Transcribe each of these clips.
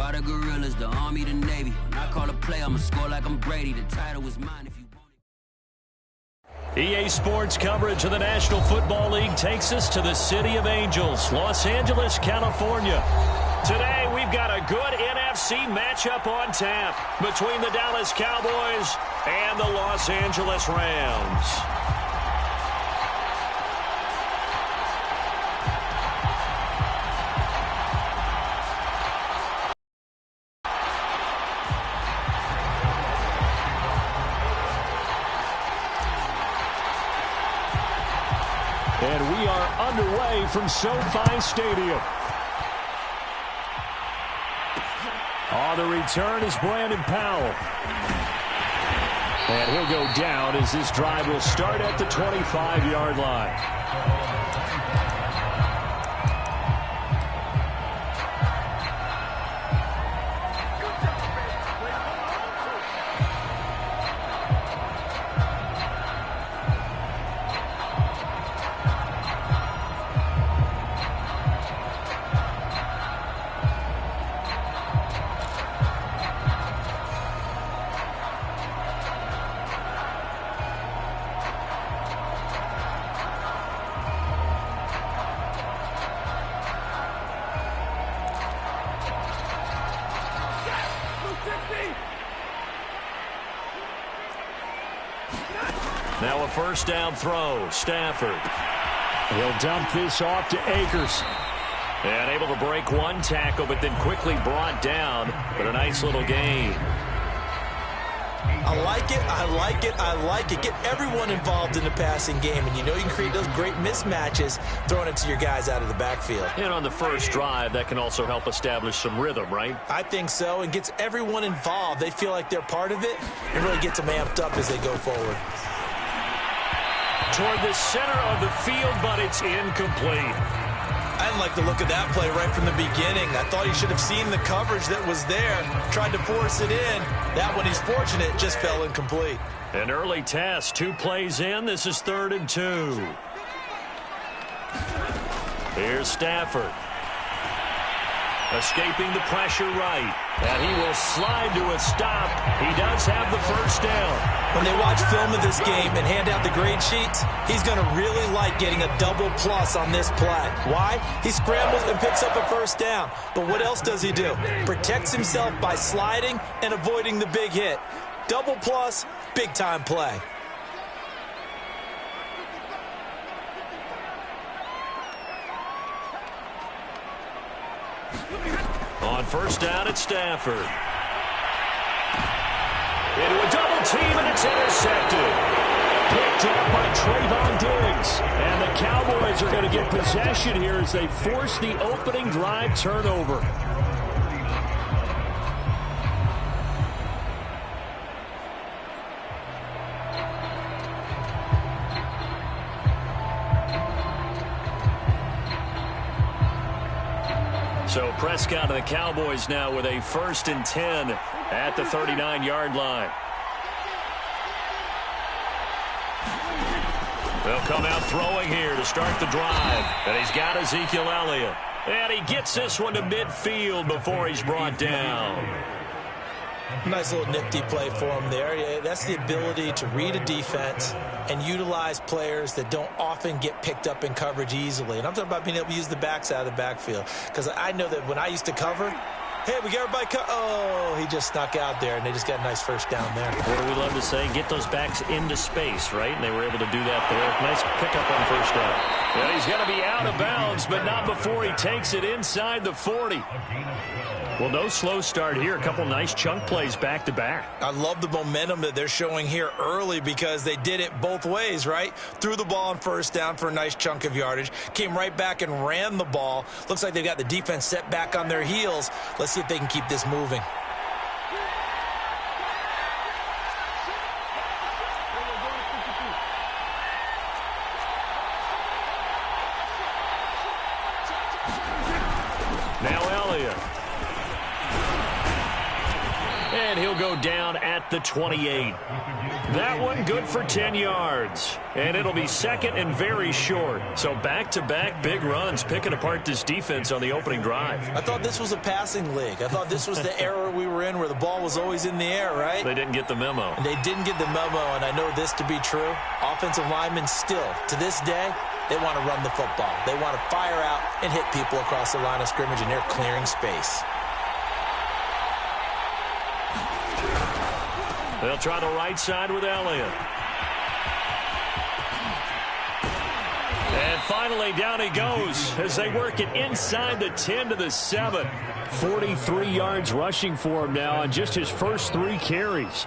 Squad of gorillas, the Army, the Navy. When I call a play, I'ma score like I'm Brady. The title is mine if you want it. EA Sports coverage of the National Football League takes us to the City of Angels, Los Angeles, California. Today, we've got a good NFC matchup on tap between the Dallas Cowboys and the Los Angeles Rams. And we are underway from SoFi Stadium. On the return is Brandon Powell. And he'll go down as this drive will start at the 25-yard line. Now a first down throw. Stafford. He'll dump this off to Akers. And able to break one tackle, but then quickly brought down. But a nice little gain. I like it, I like it, I like it. Get everyone involved in the passing game, and you know you can create those great mismatches throwing it to your guys out of the backfield. And on the first drive, that can also help establish some rhythm, right? I think so, and gets everyone involved. They feel like they're part of it, and really gets them amped up as they go forward. Toward the center of the field, but it's incomplete. I didn't like the look of that play right from the beginning. I thought he should have seen the coverage that was there, tried to force it in. That one, he's fortunate, just fell incomplete. An early test, 2 plays in. This is 3rd and 2. Here's Stafford. Escaping the pressure right. And he will slide to a stop. He does have the first down. When they watch film of this game and hand out the grade sheets, he's going to really like getting a double plus on this play. Why? He scrambles and picks up a first down. But what else does he do? Protects himself by sliding and avoiding the big hit. Double plus, big-time play. On first down, it's Stafford. Into a double team, and it's intercepted. Picked up by Trayvon Diggs. And the Cowboys are going to get possession here as they force the opening drive turnover. So Prescott and the Cowboys now with a 1st and 10 at the 39-yard line. They'll come out throwing here to start the drive. And he's got Ezekiel Elliott. And he gets this one to midfield before he's brought down. Nice little nifty play for him there. Yeah, that's the ability to read a defense and utilize players that don't often get picked up in coverage easily. And I'm talking about being able to use the backs out of the backfield. Because I know that when I used to cover, hey, we got everybody oh, he just snuck out there, and they just got a nice first down there. What do we love to say? Get those backs into space, right? And they were able to do that there. Nice pickup on first down. And he's going to be out of bounds, but not before he takes it inside the 40. Well, no slow start here. A couple nice chunk plays back-to-back. I love the momentum that they're showing here early because they did it both ways, right? Threw the ball on first down for a nice chunk of yardage. Came right back and ran the ball. Looks like they've got the defense set back on their heels. Let's see if they can keep this moving. And he'll go down at the 28. That one good for 10 yards. And it'll be second and very short. So back-to-back big runs picking apart this defense on the opening drive. I thought this was a passing league. I thought this was the era we were in where the ball was always in the air, right? They didn't get the memo. And they didn't get the memo, and I know this to be true. Offensive linemen still, to this day, they want to run the football. They want to fire out and hit people across the line of scrimmage, and they're clearing space. They'll try the right side with Elliott. And finally, down he goes as they work it inside the 10 to the 7. 43 yards rushing for him now on just his first 3 carries.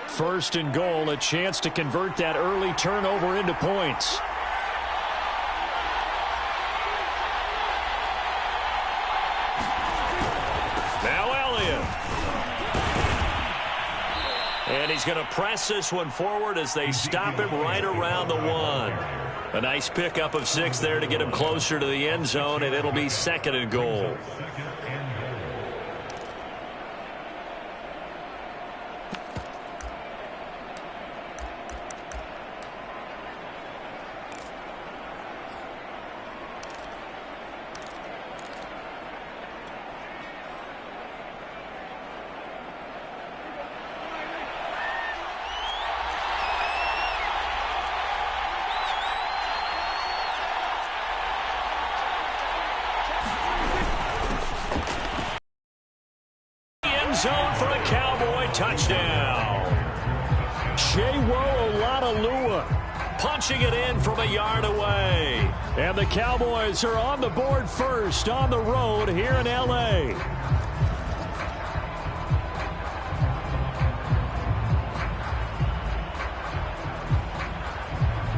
First and goal, a chance to convert that early turnover into points. Now Elliott. And he's going to press this one forward as they stop him right around the 1. A nice pickup of 6 there to get him closer to the end zone, and it'll be second and goal. Zone for a Cowboy touchdown. Punching it in from a yard away. And the Cowboys are on the board first on the road here in L.A.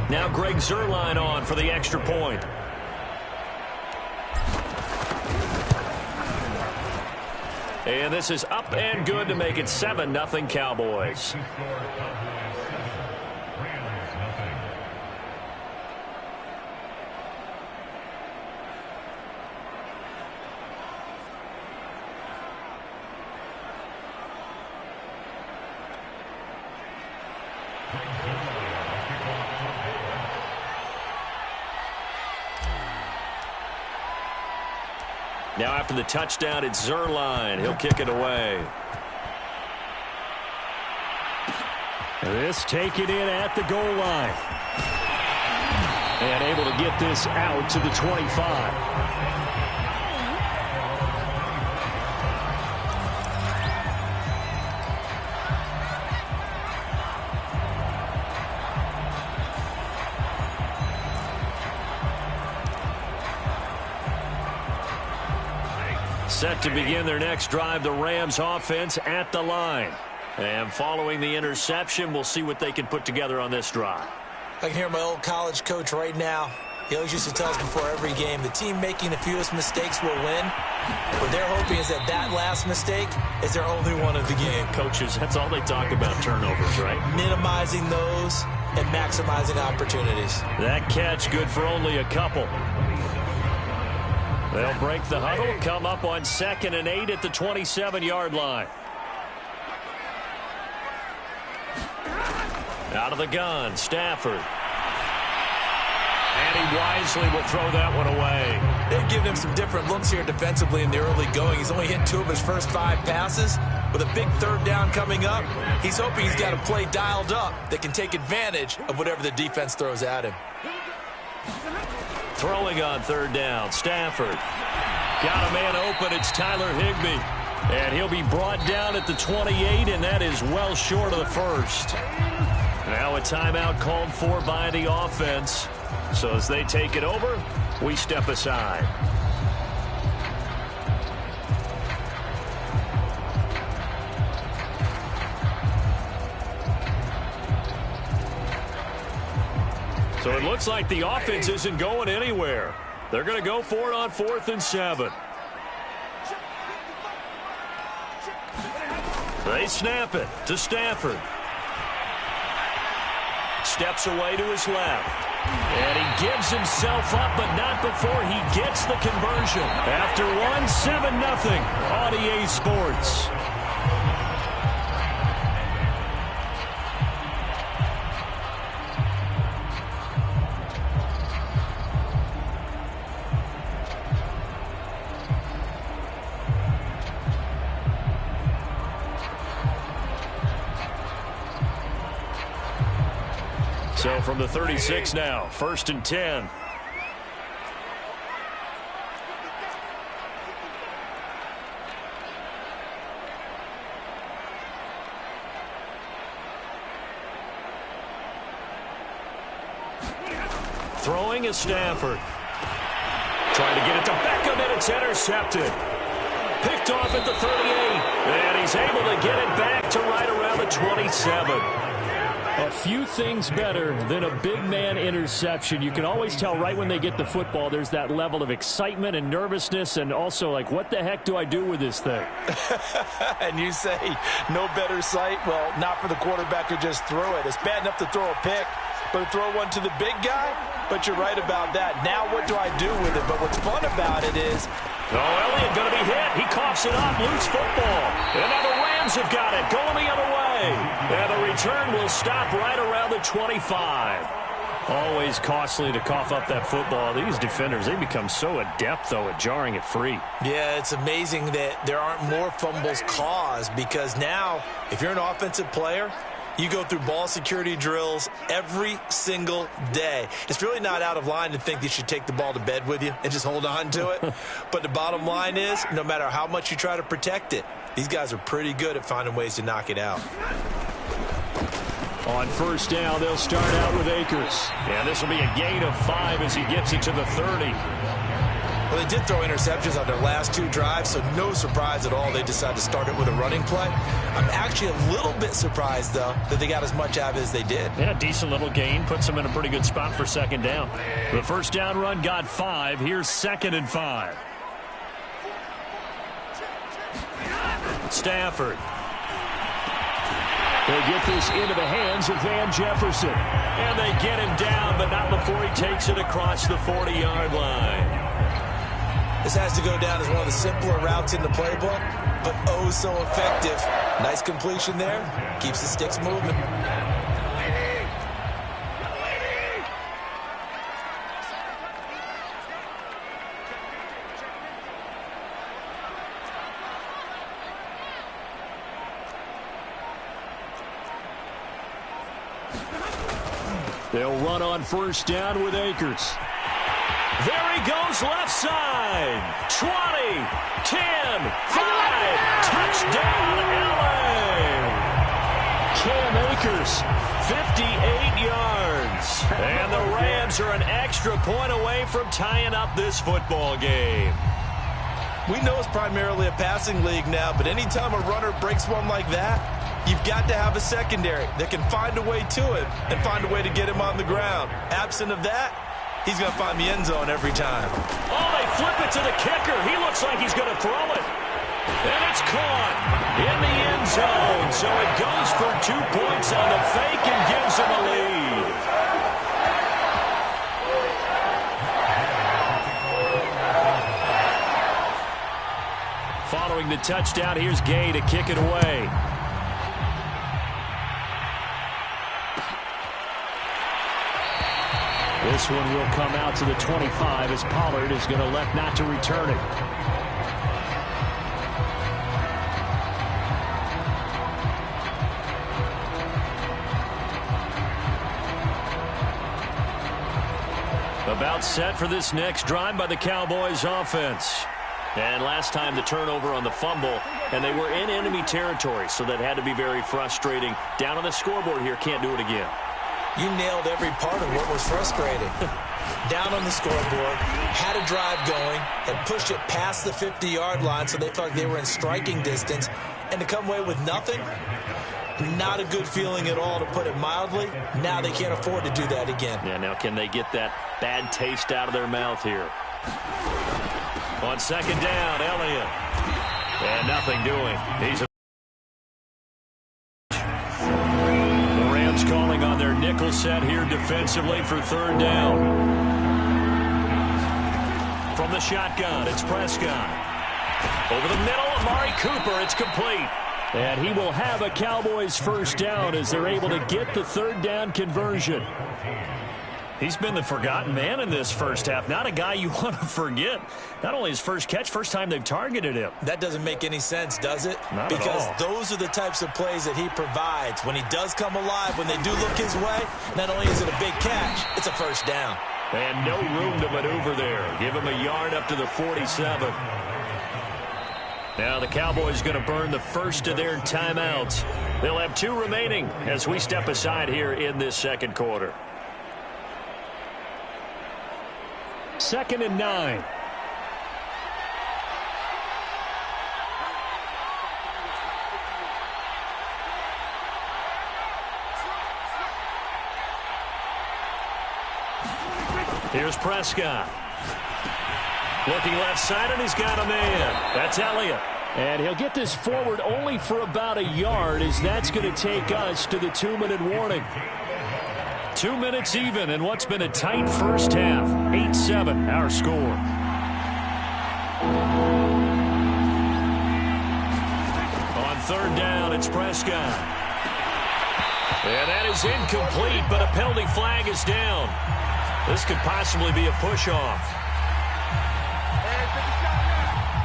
Now Greg Zuerlein on for the extra point. And this is up and good to make it 7-0 Cowboys. Now after the touchdown, it's Zuerlein. He'll kick it away. This taken in at the goal line. And able to get this out to the 25. Set to begin their next drive, the Rams offense at the line. And following the interception, we'll see what they can put together on this drive. I can hear my old college coach right now. He always used to tell us before every game, the team making the fewest mistakes will win. What they're hoping is that that last mistake is their only one of the game. Coaches, that's all they talk about, turnovers, right? Minimizing those and maximizing opportunities. That catch good for only a couple. They'll break the huddle, come up on 2nd and 8 at the 27-yard line. Out of the gun, Stafford. And he wisely will throw that one away. They've given him some different looks here defensively in the early going. He's only hit 2 of his first 5 passes. With a big 3rd down coming up, he's hoping he's got a play dialed up that can take advantage of whatever the defense throws at him. Throwing on 3rd down, Stafford. Got a man open, it's Tyler Higbee. And he'll be brought down at the 28, and that is well short of the first. Now a timeout called for by the offense. So as they take it over, we step aside. So it looks like the offense isn't going anywhere. They're going to go for it on 4th and 7. They snap it to Stafford. Steps away to his left. And he gives himself up, but not before he gets the conversion. After one, 7-0 on EA Sports. So from the 36 now, 1st and 10. Throwing is Stafford. Trying to get it to Beckham, and it's intercepted. Picked off at the 38. And he's able to get it back to right around the 27. A few things better than a big man interception. You can always tell right when they get the football, there's that level of excitement and nervousness, and also like, what the heck do I do with this thing? And you say no better sight? Well, not for the quarterback who just threw it. It's bad enough to throw a pick, but to throw one to the big guy? But you're right about that. Now what do I do with it? But what's fun about it is... Elliott going to be hit. He coughs it up. Loose football. And now the Rams have got it. Going the other way. And the return will stop right around the 25. Always costly to cough up that football. These defenders, they become so adept, though, at jarring it free. Yeah, it's amazing that there aren't more fumbles caused, because now, if you're an offensive player, you go through ball security drills every single day. It's really not out of line to think you should take the ball to bed with you and just hold on to it. But the bottom line is, no matter how much you try to protect it, these guys are pretty good at finding ways to knock it out. On 1st down, they'll start out with Akers. And this will be a gain of 5 as he gets it to the 30. Well, they did throw interceptions on their last 2 drives, so no surprise at all they decided to start it with a running play. I'm actually a little bit surprised, though, that they got as much out of it as they did. Yeah, decent little gain. Puts them in a pretty good spot for 2nd down. The 1st down run got 5. Here's 2nd and 5. Stafford. They'll get this into the hands of Van Jefferson. And they get him down, but not before he takes it across the 40-yard line. This has to go down as one of the simpler routes in the playbook, but oh so effective. Nice completion there. Keeps the sticks moving. They'll run on 1st down with Akers. There he goes, left side. 20, 10, 5. Touchdown, LA. Cam Akers, 58 yards. And the Rams are an extra point away from tying up this football game. We know it's primarily a passing league now, but anytime a runner breaks one like that, you've got to have a secondary that can find a way to him and find a way to get him on the ground. Absent of that, he's going to find the end zone every time. Oh, they flip it to the kicker. He looks like he's going to throw it. And it's caught in the end zone. So it goes for 2 points on the fake and gives him a lead. Following the touchdown, here's Gay to kick it away. This one will come out to the 25 as Pollard is going to elect not to return it. About set for this next drive by the Cowboys offense. And last time the turnover on the fumble, and they were in enemy territory, so that had to be very frustrating. Down on the scoreboard here, can't do it again. You nailed every part of what was frustrating. Down on the scoreboard, had a drive going, and pushed it past the 50-yard line so they felt like they were in striking distance, and to come away with nothing, not a good feeling at all, to put it mildly. Now they can't afford to do that again. Yeah, now can they get that bad taste out of their mouth here? On 2nd down, Elliott. And nothing doing. The Rams calling on their nickel set here defensively for third down. From the shotgun, it's Prescott. Over the middle, Amari Cooper. It's complete. And he will have a Cowboys first down as they're able to get the third down conversion. He's been the forgotten man in this first half. Not a guy you want to forget. Not only his first catch, first time they've targeted him. That doesn't make any sense, does it? Not because at all. Those are the types of plays that he provides. When he does come alive, when they do look his way, not only is it a big catch, it's a first down. And no room to maneuver there. Give him a yard up to the 47. Now the Cowboys going to burn the first of their timeouts. They'll have 2 remaining as we step aside here in this second quarter. 2nd and 9. Here's Prescott. Looking left side, and he's got a man. That's Elliott. And he'll get this forward only for about a yard, as that's going to take us to the 2-minute warning. 2 minutes even in what's been a tight first half. 8-7, our score. On third down, it's Prescott. And that is incomplete, but a penalty flag is down. This could possibly be a push-off.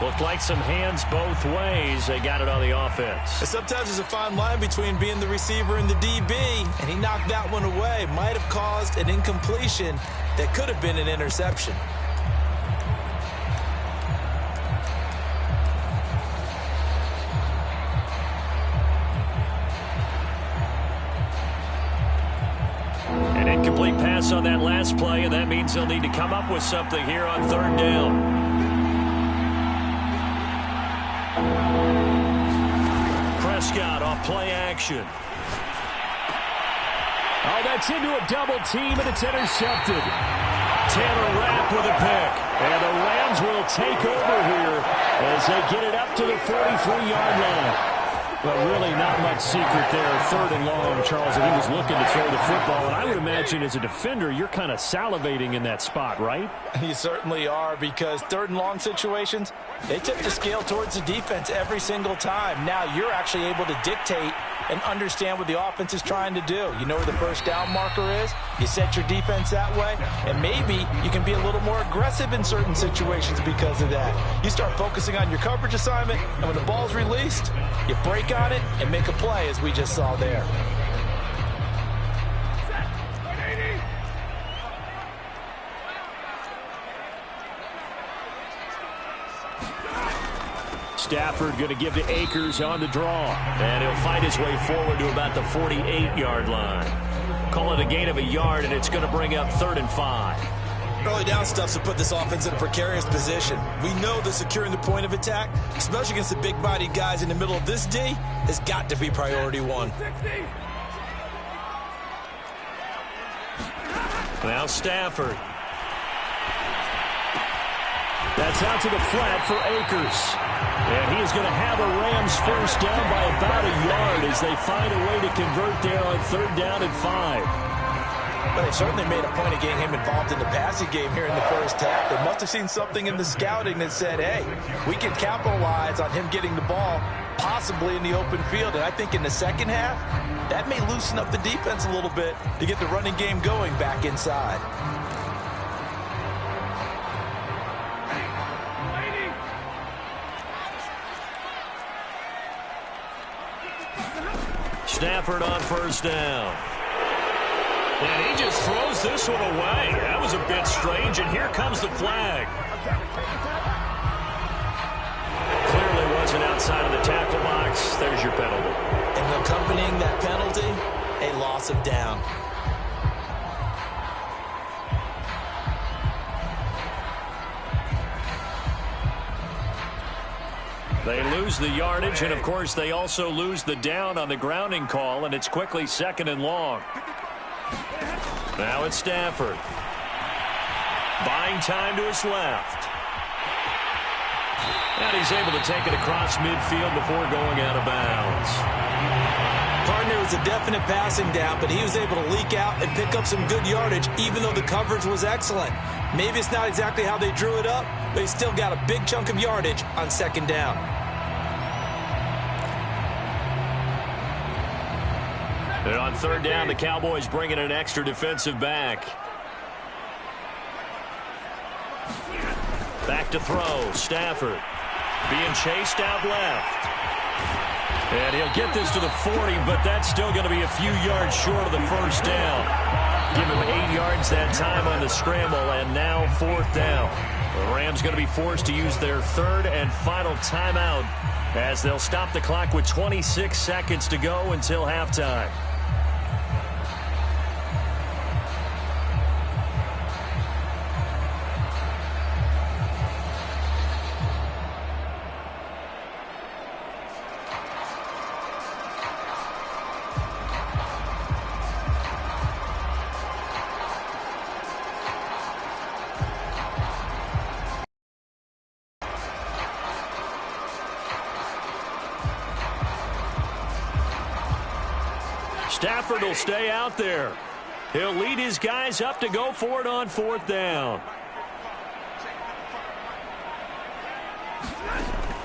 Looked like some hands both ways. They got it on the offense. Sometimes there's a fine line between being the receiver and the DB, and he knocked that one away. Might have caused an incompletion that could have been an interception. An incomplete pass on that last play, and that means they'll need to come up with something here on third down. Prescott off play action. Oh, that's into a double team, and it's intercepted. Taylor Rapp with a pick. And the Rams will take over here as they get it up to the 43-yard line. But really not much secret there. Third and long, Charles, and he was looking to throw the football. And I would imagine as a defender, you're kind of salivating in that spot, right? You certainly are, because third and long situations, they tip the scale towards the defense every single time. Now you're actually able to dictate and understand what the offense is trying to do. You know where the first down marker is. You set your defense that way, and maybe you can be a little more aggressive in certain situations because of that. You start focusing on your coverage assignment, and when the ball's released, you break on it and make a play, as we just saw there. Stafford going to give to Akers on the draw. And he'll fight his way forward to about the 48-yard line. Call it a gain of a yard, and it's going to bring up 3rd and 5. Early down stuff's to put this offense in a precarious position. We know that securing the point of attack, especially against the big-bodied guys in the middle of this D, has got to be priority 1. Now Stafford. That's out to the flat for Akers. And he is going to have a Rams first down by about a yard as they find a way to convert there on 3rd down and 5. But they certainly made a point of getting him involved in the passing game here in the first half. They must have seen something in the scouting that said, hey, we can capitalize on him getting the ball possibly in the open field. And I think in the second half, that may loosen up the defense a little bit to get the running game going back inside. Stafford on first down. And he just throws this one away. That was a bit strange, and here comes the flag. Clearly wasn't outside of the tackle box. There's your penalty. And accompanying that penalty, a loss of down. They lose the yardage, and of course they also lose the down on the grounding call, and it's quickly 2nd and long. Now it's Stafford. Buying time to his left. And he's able to take it across midfield before going out of bounds. Gardner was a definite passing down, but he was able to leak out and pick up some good yardage, even though the coverage was excellent. Maybe it's not exactly how they drew it up, but he still got a big chunk of yardage on second down. And on third down, the Cowboys bring in an extra defensive back. Back to throw. Stafford being chased out left. And he'll get this to the 40, but that's still going to be a few yards short of the first down. Give him 8 yards that time on the scramble, and now fourth down. The Rams going to be forced to use their third and final timeout as they'll stop the clock with 26 seconds to go until halftime. Stafford will stay out there. He'll lead his guys up to go for it on fourth down.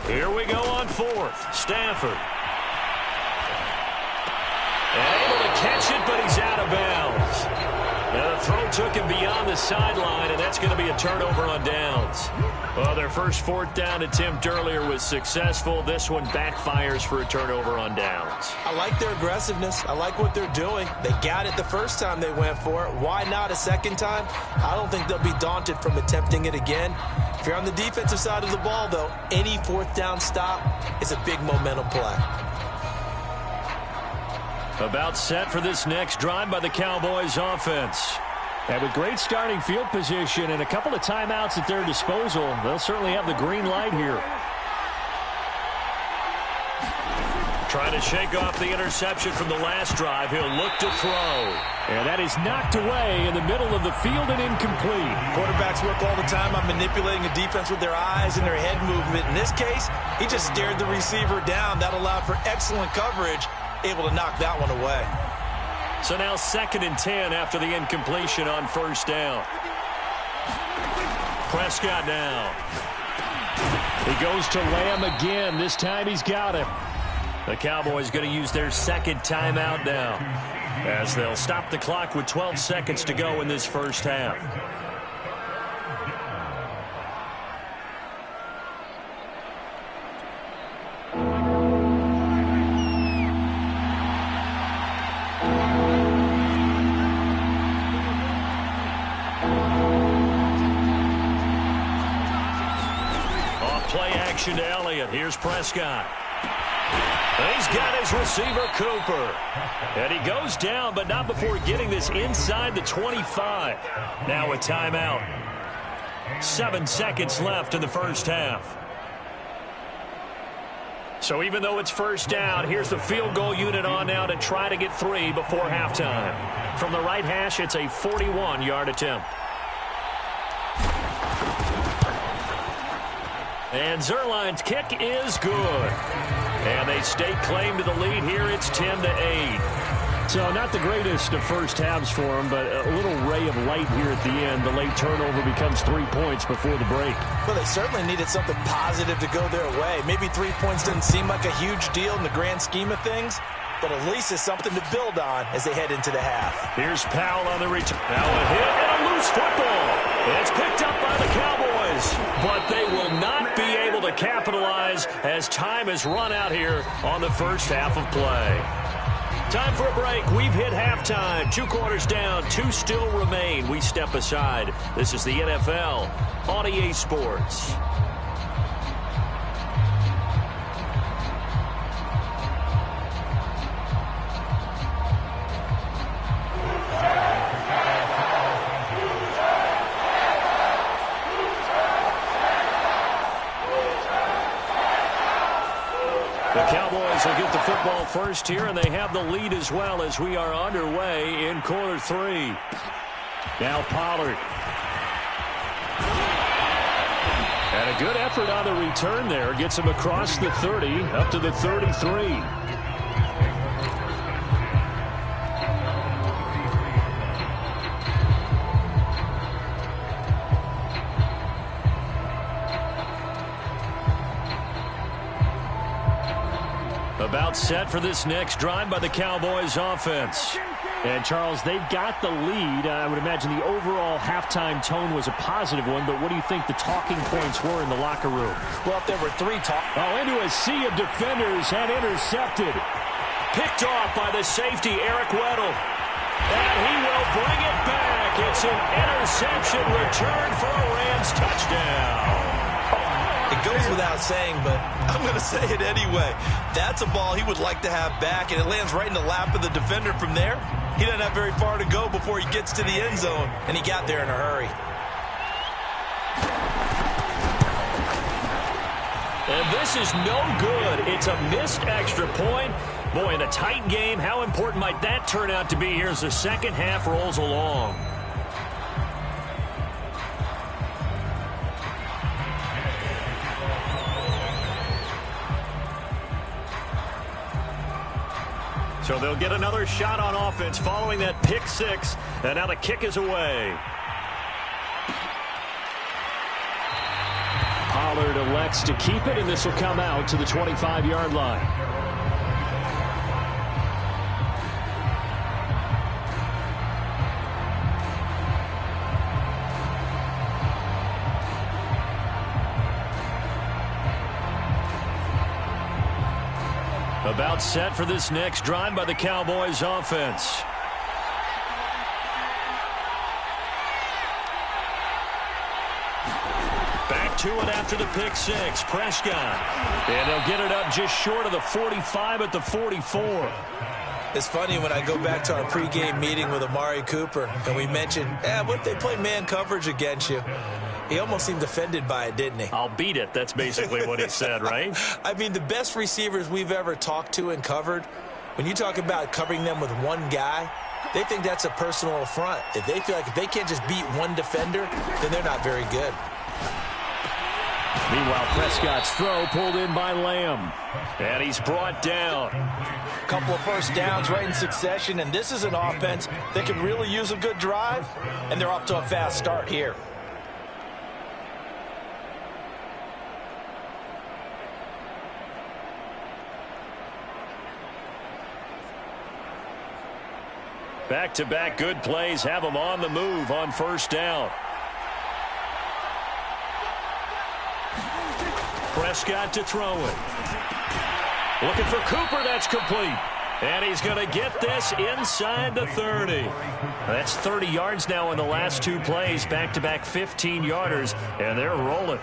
Here we go on fourth. Stafford. And able to catch it, but he's out of bounds. Now the throw took him beyond the sideline, and that's going to be a turnover on downs. Well, their first fourth down attempt earlier was successful. This one backfires for a turnover on downs. I like their aggressiveness. I like what they're doing. They got it the first time they went for it. Why not a second time? I don't think they'll be daunted from attempting it again. If you're on the defensive side of the ball, though, any fourth down stop is a big momentum play. About set for this next drive by the Cowboys offense. And with great starting field position and a couple of timeouts at their disposal, they'll certainly have the green light here. Trying to shake off the interception from the last drive. He'll look to throw. And that is knocked away in the middle of the field and incomplete. Quarterbacks work all the time on manipulating a defense with their eyes and their head movement. In this case, he just stared the receiver down. That allowed for excellent coverage, able to knock that one away. So now 2nd and 10 after the incompletion on first down. Prescott now. He goes to Lamb again. This time he's got him. The Cowboys going to use their second timeout now as they'll stop the clock with 12 seconds to go in this first half. Play action to Elliott. Here's Prescott. He's got his receiver, Cooper. And he goes down, but not before getting this inside the 25. Now a timeout. 7 seconds left in the first half. So even though it's first down, here's the field goal unit on now to try to get 3 before halftime. From the right hash, it's a 41-yard attempt. And Zerline's kick is good. And they stake claim to the lead here. It's 10-8. So not the greatest of first halves for them, but a little ray of light here at the end. The late turnover becomes 3 points before the break. Well, they certainly needed something positive to go their way. Maybe 3 points didn't seem like a huge deal in the grand scheme of things, but at least it's something to build on as they head into the half. Here's Powell on the return. Now a hit and a loose football. It's picked up by the Cowboys, but they will not be able to capitalize as time has run out here on the first half of play. Time for a break. We've hit halftime. 2 quarters down. 2 still remain. We step aside. This is the NFL on EA Sports. The Cowboys will get the football first here, and they have the lead as well as we are underway in quarter 3. Now Pollard. And a good effort on the return there. Gets him across the 30, up to the 33. About set for this next drive by the Cowboys offense. And, Charles, they've got the lead. I would imagine the overall halftime tone was a positive one, but what do you think the talking points were in the locker room? Well, if there were into a sea of defenders and intercepted. Picked off by the safety, Eric Weddle. And he will bring it back. It's an interception return for a Rams touchdown. It goes without saying, but I'm going to say it anyway. That's a ball he would like to have back, and it lands right in the lap of the defender from there. He doesn't have very far to go before he gets to the end zone, and he got there in a hurry. And this is no good. It's a missed extra point. Boy, in a tight game, how important might that turn out to be here as the second half rolls along? So they'll get another shot on offense following that pick six. And now the kick is away. Pollard elects to keep it, and this will come out to the 25-yard line. About set for this next drive by the Cowboys offense. Back to it after the pick six. Prescott. And they'll get it up just short of the 45 at the 44. It's funny when I go back to our pregame meeting with Amari Cooper, and we mentioned, what if they play man coverage against you? He almost seemed offended by it, didn't he? I'll beat it. That's basically what he said, right? I mean, the best receivers we've ever talked to and covered, when you talk about covering them with one guy, they think that's a personal affront. If they feel like if they can't just beat one defender, then they're not very good. Meanwhile, Prescott's throw pulled in by Lamb. And he's brought down. Couple of first downs right in succession, and this is an offense that can really use a good drive, and they're off to a fast start here. Back-to-back good plays have them on the move on first down. Prescott to throw it. Looking for Cooper. That's complete. And he's going to get this inside the 30. That's 30 yards now in the last two plays. Back-to-back 15-yarders, and they're rolling.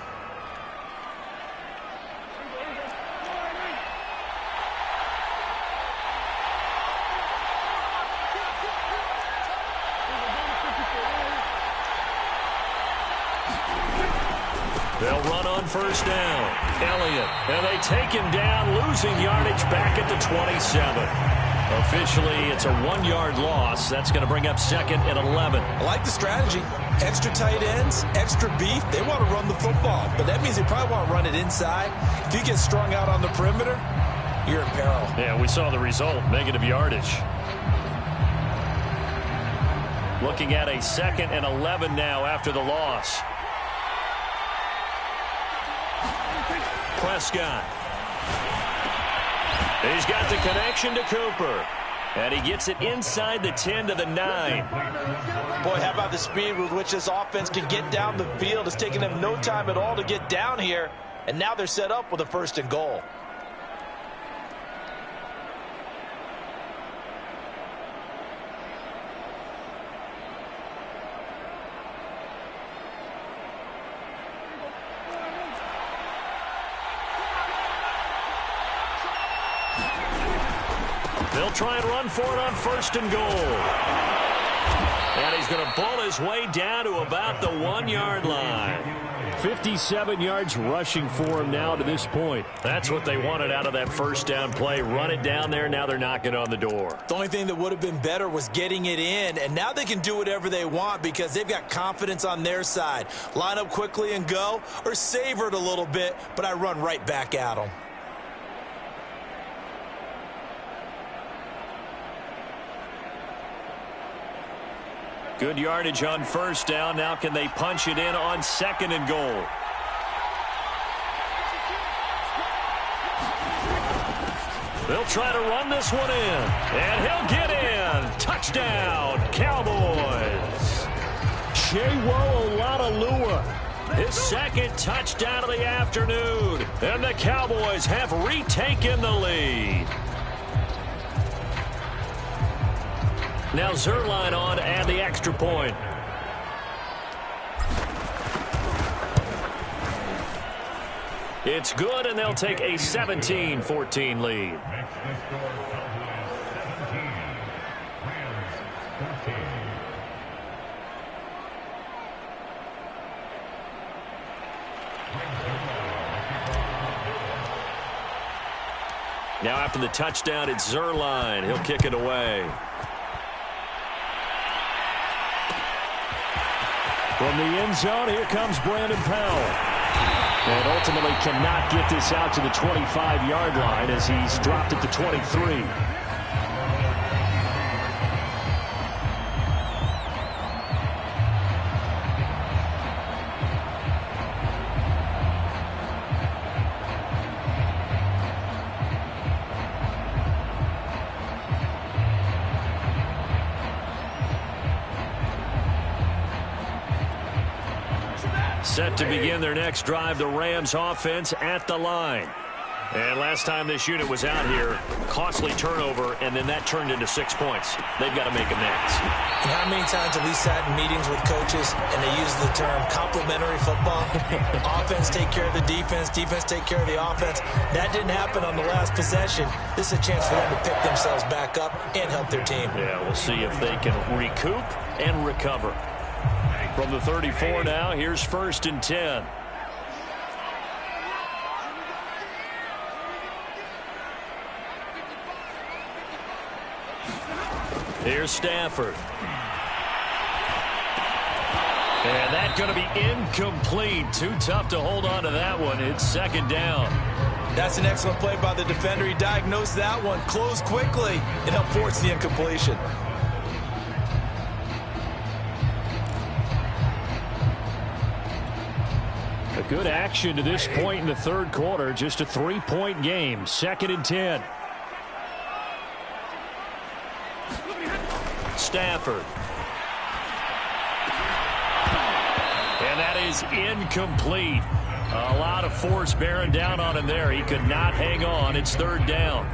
They'll run on first down. Elliott, and they take him down, losing yardage back at the 27. Officially, it's a 1-yard loss. That's going to bring up second and 11. I like the strategy. Extra tight ends, extra beef. They want to run the football, but that means they probably want to run it inside. If you get strung out on the perimeter, you're in peril. Yeah, we saw the result, negative yardage. Looking at a second and 11 now after the loss. Prescott. He's got the connection to Cooper. And he gets it inside the 10 to the 9. Boy, how about the speed with which this offense can get down the field? It's taking them no time at all to get down here. And now they're set up with a first and goal. They'll try and run for it on first and goal. And he's going to bull his way down to about the 1-yard line. 57 yards rushing for him now to this point. That's what they wanted out of that first down play. Run it down there. Now they're knocking on the door. The only thing that would have been better was getting it in, and now they can do whatever they want because they've got confidence on their side. Line up quickly and go, or savor it a little bit, but I run right back at them. Good yardage on first down. Now can they punch it in on second and goal? They'll try to run this one in. And he'll get in. Touchdown, Cowboys. Chewo Olalolua. His second touchdown of the afternoon. And the Cowboys have retaken the lead. Now Zerline on to add the extra point. It's good, and they'll take a 17-14 lead. Now after the touchdown, it's Zerline. He'll kick it away. From the end zone, here comes Brandon Powell. And ultimately cannot get this out to the 25-yard line as he's dropped at the 23. Set to begin their next drive, the Rams offense at the line. And last time this unit was out here, costly turnover, and then that turned into 6 points. They've got to make amends. And how many times have we sat in meetings with coaches and they use the term complementary football? Offense take care of the defense, defense take care of the offense. That didn't happen on the last possession. This is a chance for them to pick themselves back up and help their team. Yeah, we'll see if they can recoup and recover. From the 34 now, here's 1st and 10. Here's Stafford. And that's going to be incomplete. Too tough to hold on to that one. It's 2nd down. That's an excellent play by the defender. He diagnosed that one, closed quickly, and helped force the incompletion. A good action to this point in the 3rd quarter. Just a 3-point game. 2nd and 10. Stafford. And that is incomplete. A lot of force bearing down on him there. He could not hang on. It's 3rd down.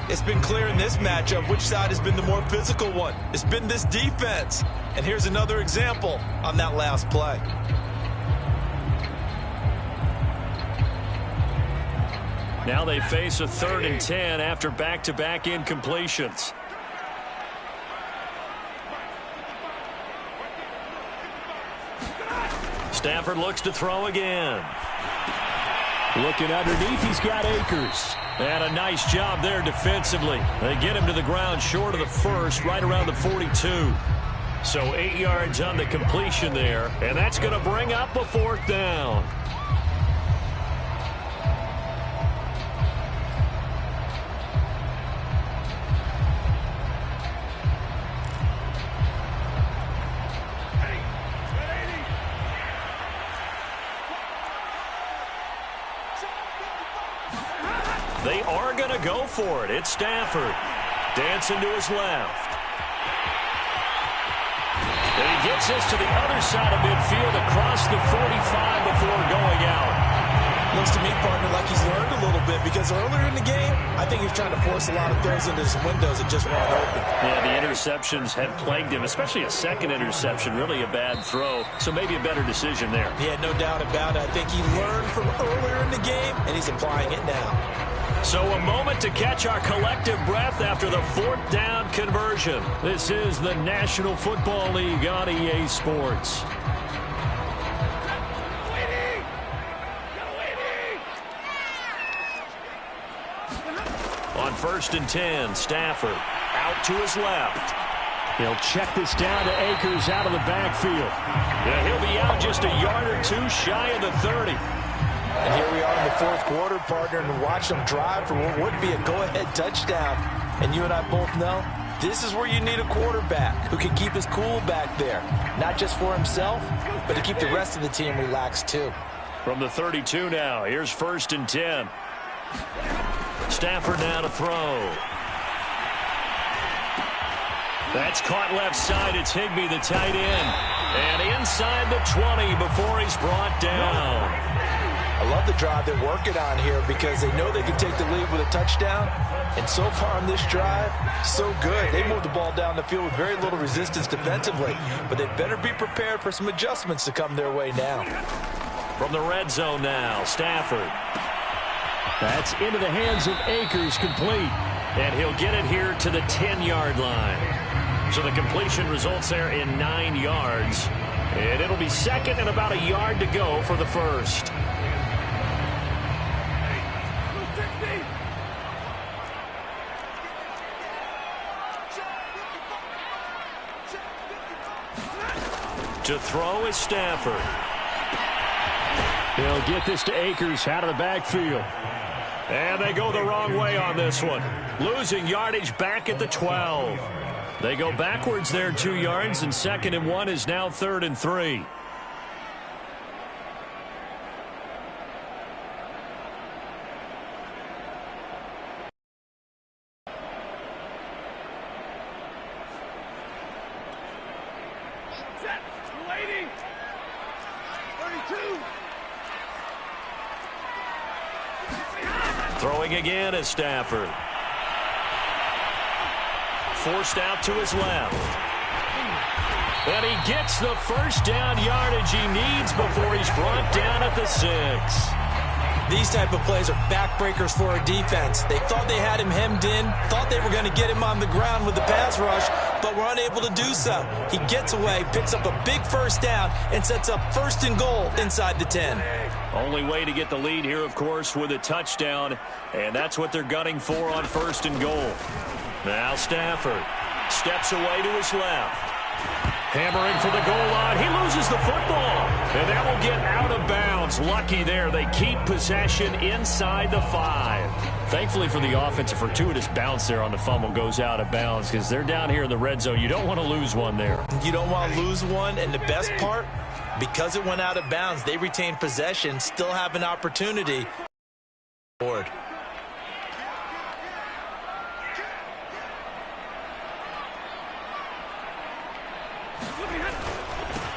It's been clear in this matchup which side has been the more physical one. It's been this defense. And here's another example on that last play. Now they face a 3rd and 10 after back-to-back incompletions. Stafford looks to throw again. Looking underneath, he's got Akers. And a nice job there defensively. They get him to the ground short of the 1st, right around the 42. So 8 yards on the completion there, and that's going to bring up a 4th down. They are going to go for it. It's Stafford. Dancing to his left. And he gets us to the other side of midfield across the 45 before going out. Looks to me, partner, like he's learned a little bit because earlier in the game, I think he was trying to force a lot of throws into some windows that just weren't open. Yeah, the interceptions had plagued him, especially a second interception, really a bad throw. So maybe a better decision there. Yeah, no doubt about it. I think he learned from earlier in the game, and he's applying it now. So a moment to catch our collective breath after the 4th down conversion. This is the National Football League on EA Sports. On 1st and 10, Stafford out to his left. He'll check this down to Akers out of the backfield. Yeah, he'll be out just a yard or two shy of the 30. And here we are in the 4th quarter, partner, and watch them drive for what would be a go-ahead touchdown. And you and I both know this is where you need a quarterback who can keep his cool back there, not just for himself, but to keep the rest of the team relaxed too. From the 32 now, here's 1st and 10. Stafford now to throw. That's caught left side. It's Higbee, the tight end. And inside the 20 before he's brought down. I love the drive they're working on here because they know they can take the lead with a touchdown. And so far on this drive, so good. They moved the ball down the field with very little resistance defensively. But they better be prepared for some adjustments to come their way now. From the red zone now, Stafford. That's into the hands of Akers, complete. And he'll get it here to the 10-yard line. So the completion results there in 9 yards. And it'll be second and about a yard to go for the first. To throw is Stafford. He'll get this to Akers out of the backfield. And they go the wrong way on this one. Losing yardage back at the 12. They go backwards there 2 yards, and 2nd and 1 is now 3rd and 3. Throwing again is Stafford. Forced out to his left. And he gets the first down yardage he needs before he's brought down at the 6. These type of plays are backbreakers for a defense. They thought they had him hemmed in, thought they were going to get him on the ground with the pass rush, but were unable to do so. He gets away, picks up a big first down, and sets up 1st and goal inside the 10. Only way to get the lead here, of course, with a touchdown, and that's what they're gunning for on 1st and goal. Now Stafford steps away to his left. Hammering for the goal line. He loses the football. And that will get out of bounds. Lucky there. They keep possession inside the 5. Thankfully for the offense, a fortuitous bounce there on the fumble goes out of bounds because they're down here in the red zone. You don't want to lose one there. You don't want to lose one, and the best part, because it went out of bounds, they retain possession, still have an opportunity.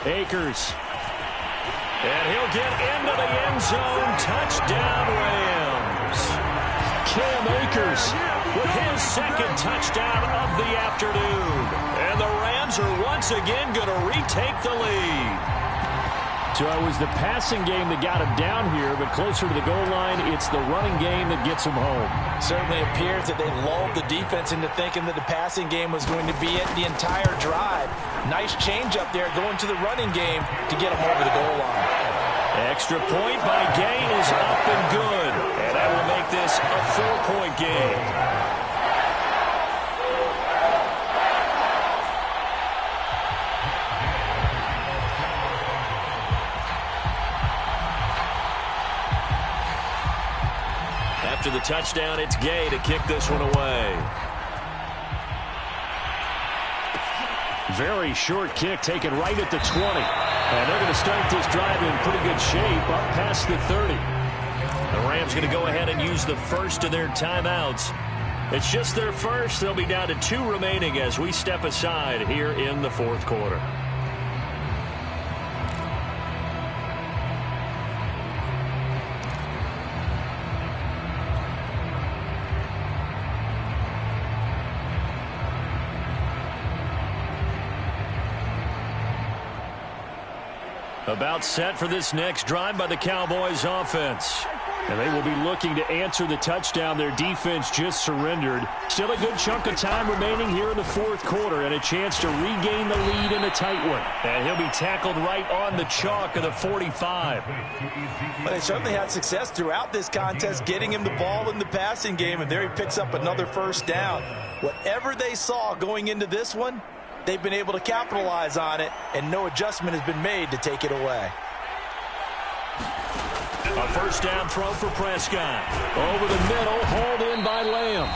Akers. And he'll get into the end zone. Touchdown, Rams. Cam Akers with his 2nd touchdown of the afternoon. And the Rams are once again going to retake the lead. So it was the passing game that got him down here, but closer to the goal line, it's the running game that gets him home. Certainly appears that they lulled the defense into thinking that the passing game was going to be it the entire drive. Nice change up there going to the running game to get him over the goal line. Extra point by Gay is up and good. And that will make this a 4-point game. After the touchdown, it's Gay to kick this one away. Very short kick taken right at the 20. And they're going to start this drive in pretty good shape up past the 30. The Rams going to go ahead and use the first of their timeouts. It's just their first. They'll be down to 2 remaining as we step aside here in the 4th quarter. About set for this next drive by the Cowboys offense. And they will be looking to answer the touchdown their defense just surrendered. Still a good chunk of time remaining here in the 4th quarter and a chance to regain the lead in a tight one. And he'll be tackled right on the chalk of the 45. Well, they certainly had success throughout this contest getting him the ball in the passing game, and there he picks up another first down. Whatever they saw going into this one, they've been able to capitalize on it, and no adjustment has been made to take it away. A first down throw for Prescott. Over the middle, hauled in by Lamb.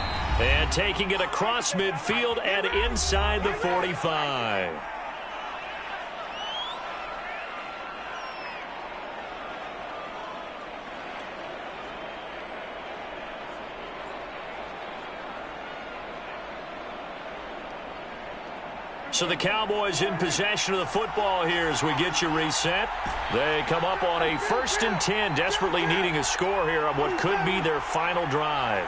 And taking it across midfield and inside the 45. So the Cowboys in possession of the football here as we get you reset. They come up on a 1st and 10, desperately needing a score here on what could be their final drive.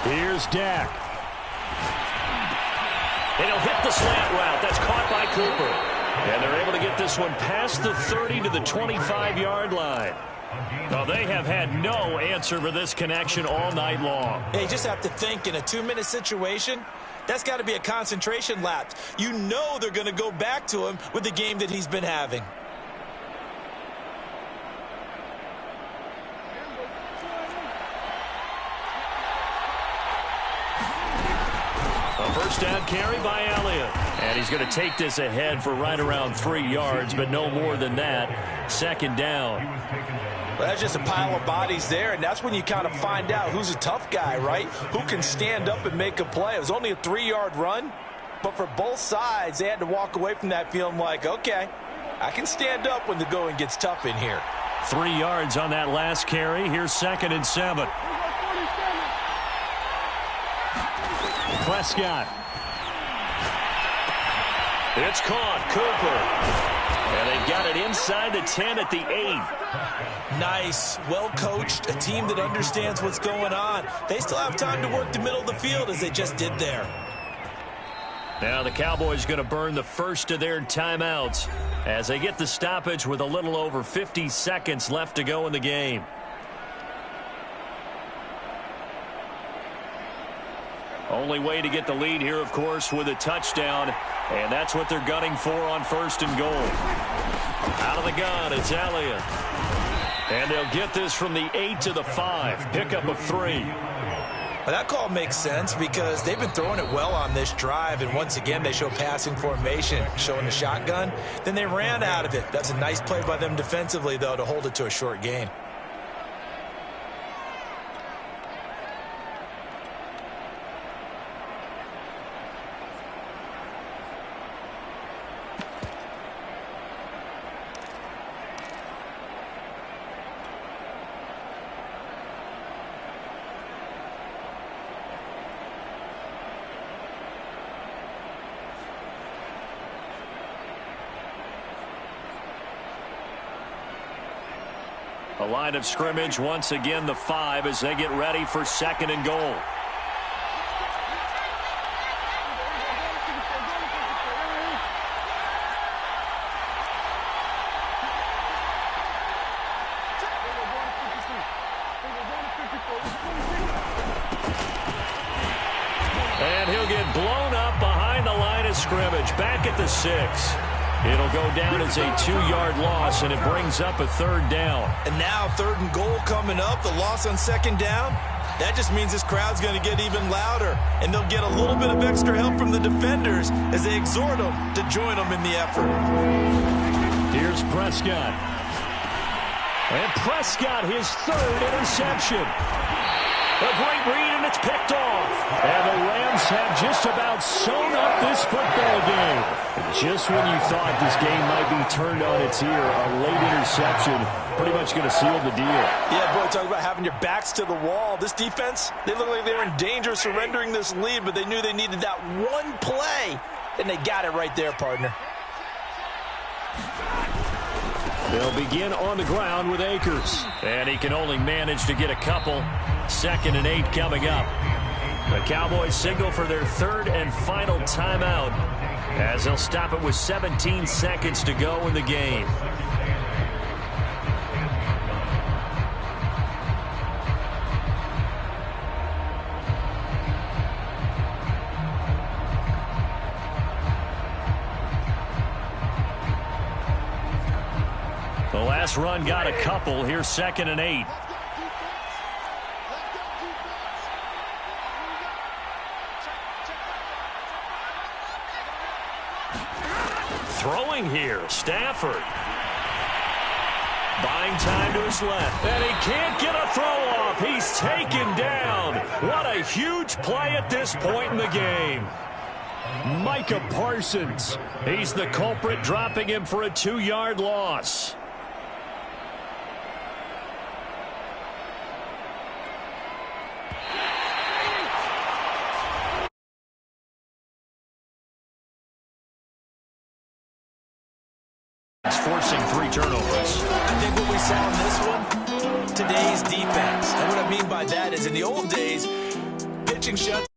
Here's Dak. And he'll hit the slant route. That's caught by Cooper. And they're able to get this one past the 30 to the 25-yard line. Now, they have had no answer for this connection all night long. Yeah, you just have to think in a 2-minute situation, that's got to be a concentration lapse. You know they're going to go back to him with the game that he's been having. A first down carry by Elliott. And he's going to take this ahead for right around 3 yards, but no more than that. 2nd down. Well, that's just a pile of bodies there, and that's when you kind of find out who's a tough guy, right? Who can stand up and make a play. It was only a 3-yard run, but for both sides, they had to walk away from that feeling like, okay, I can stand up when the going gets tough in here. 3 yards on that last carry. Here's 2nd and 7. Prescott. It's caught. Cooper. And they've got it inside the 10 at the 8. Nice. Well-coached. A team that understands what's going on. They still have time to work the middle of the field as they just did there. Now the Cowboys going to burn the first of their timeouts as they get the stoppage with a little over 50 seconds left to go in the game. Only way to get the lead here, of course, with a touchdown. And that's what they're gunning for on 1st and goal. Out of the gun, it's Elliott. And they'll get this from the 8 to the 5. Pickup of 3. Well, that call makes sense because they've been throwing it well on this drive. And once again, they show passing formation, showing the shotgun. Then they ran out of it. That's a nice play by them defensively, though, to hold it to a short gain. A line of scrimmage, once again the 5 as they get ready for 2nd and goal. And he'll get blown up behind the line of scrimmage, back at the 6. It'll go down as a 2-yard loss, and it brings up a 3rd down. And now 3rd and goal coming up, the loss on 2nd down. That just means this crowd's going to get even louder, and they'll get a little bit of extra help from the defenders as they exhort them to join them in the effort. Here's Prescott. And Prescott, his 3rd interception. A great read, and it's picked off. And the Rams have just about sewn up this football game. Just when you thought this game might be turned on its ear, a late interception pretty much going to seal the deal. Yeah, boy, talk about having your backs to the wall. This defense, they look like they were in danger of surrendering this lead, but they knew they needed that one play, and they got it right there, partner. They'll begin on the ground with Akers. And he can only manage to get a couple. 2nd and 8 coming up. The Cowboys signal for their 3rd and final timeout as they'll stop it with 17 seconds to go in the game. The last run got a couple. Here's 2nd and 8. Throwing here, Stafford. Buying time to his left. And he can't get a throw off. He's taken down. What a huge play at this point in the game. Micah Parsons. He's the culprit, dropping him for a 2-yard loss. forcing 3 turnovers. I think what we saw in this one, today's defense. And what I mean by that is in the old days, pitching shut